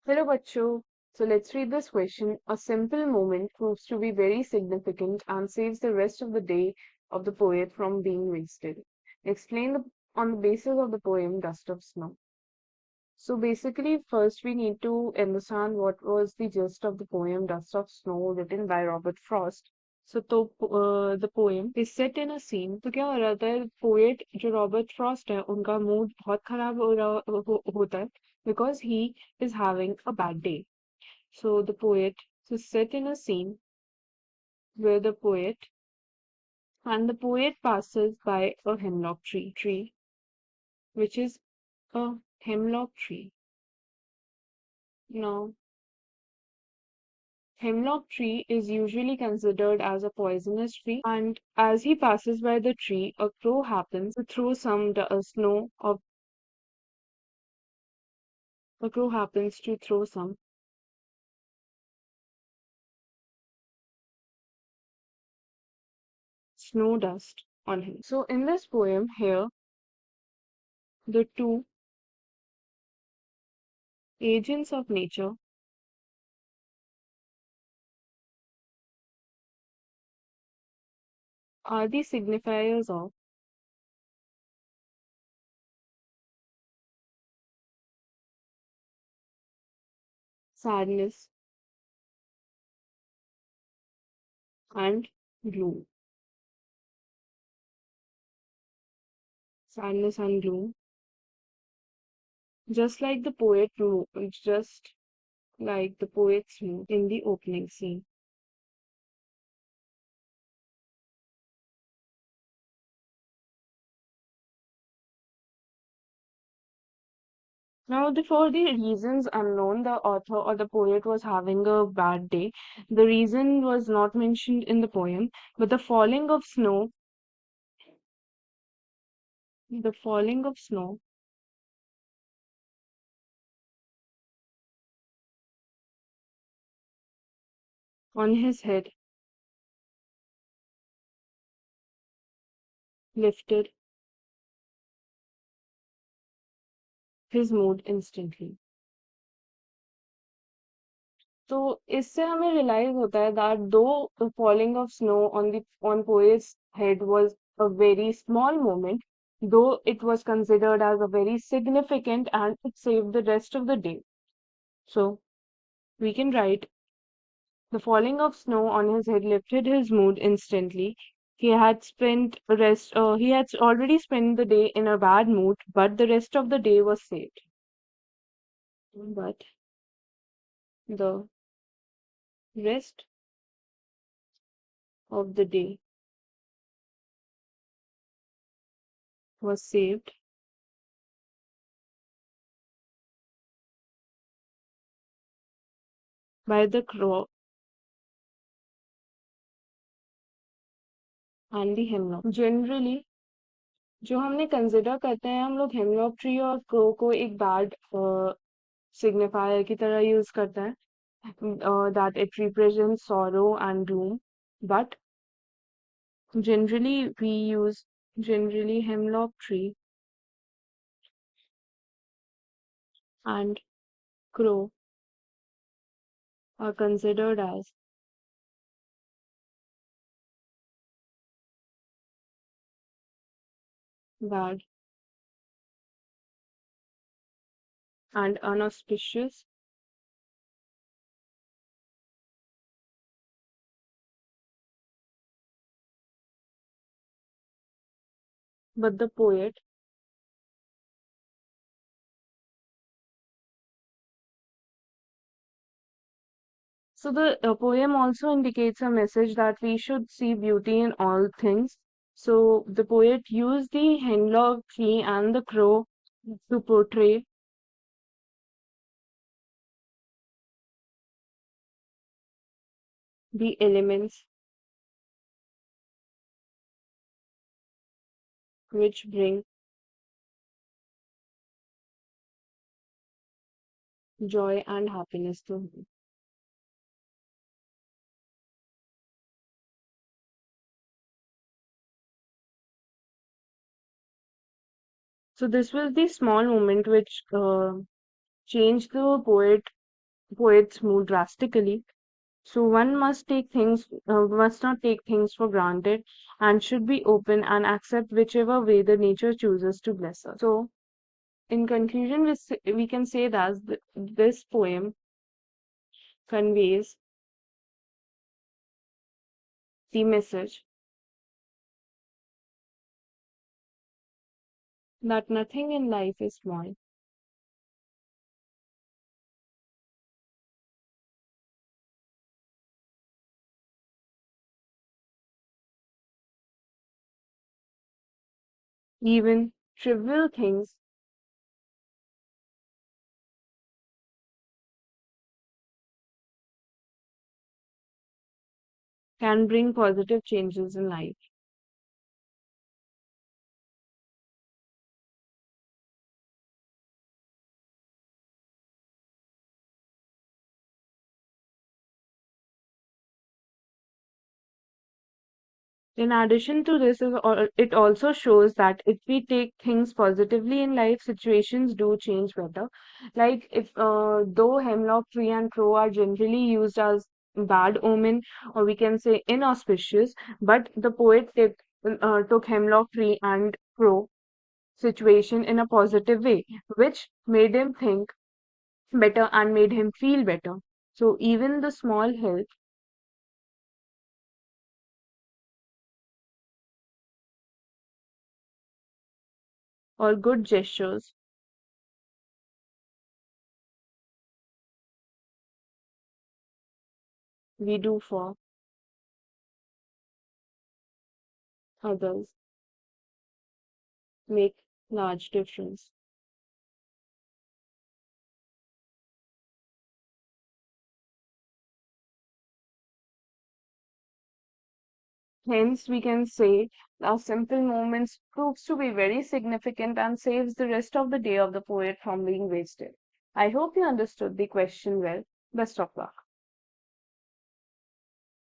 Hello, bachcho. So let's read this question. A simple moment proves to be very significant and saves the rest of the day of the poet from being wasted. Explain on the basis of the poem Dust of Snow. So basically, first we need to understand what was the gist of the poem Dust of Snow written by Robert Frost. The poem is set in a scene. तो क्या हो रहा था poet जो Robert Frost है उनका mood बहुत खराब होता है because he is having a bad day. So the poet is set in a scene where the poet passes by a hemlock tree, which is a hemlock tree. Now, hemlock tree is usually considered as a poisonous tree, and as he passes by the tree, a crow happens to throw some snow of a crow happens to throw some snow dust on him. So in this poem here, the two agents of nature are the signifiers of sadness and gloom. Sadness and gloom. Just like the just like the poet's mood in the opening scene. Now, for the reasons unknown, the author or the poet was having a bad day. The reason was not mentioned in the poem, but the falling of snow on his head lifted his mood instantly. तो इससे हमें realize होता है that though the falling of snow on poet's head was a very small moment, though it was considered as a very significant and it saved the rest of the day. So we can write the falling of snow on his head lifted his mood instantly. He had already spent the day in a bad mood, but the rest of the day was saved. But the rest of the day was saved by the crow and the hemlock. Generally, जो हमने consider करते हैं हम लोग hemlock tree और crow को एक bad signifier की तरह यूज करते हैं that it represents sorrow and gloom. But generally, we use generally hemlock tree and crow are considered as bad and unauspicious. But the poet So the poem also indicates a message that we should see beauty in all things. So the poet used the hemlock tree and the crow to portray the elements which bring joy and happiness to him. So this was the small moment which changed the poet poet's mood drastically. So one must not take things for granted and should be open and accept whichever way the nature chooses to bless us. So in conclusion, we can say that this poem conveys the message that nothing in life is small. Even trivial things can bring positive changes in life. In addition to this, it also shows that if we take things positively in life, situations do change better. Like if though hemlock tree and crow are generally used as bad omen, or we can say inauspicious, but the poet took hemlock tree and crow situation in a positive way, which made him think better and made him feel better. So even the small help or good gestures we do for others make large difference. Hence, we can say our simple moments proves to be very significant and saves the rest of the day of the poet from being wasted. I hope you understood the question well. Best of luck.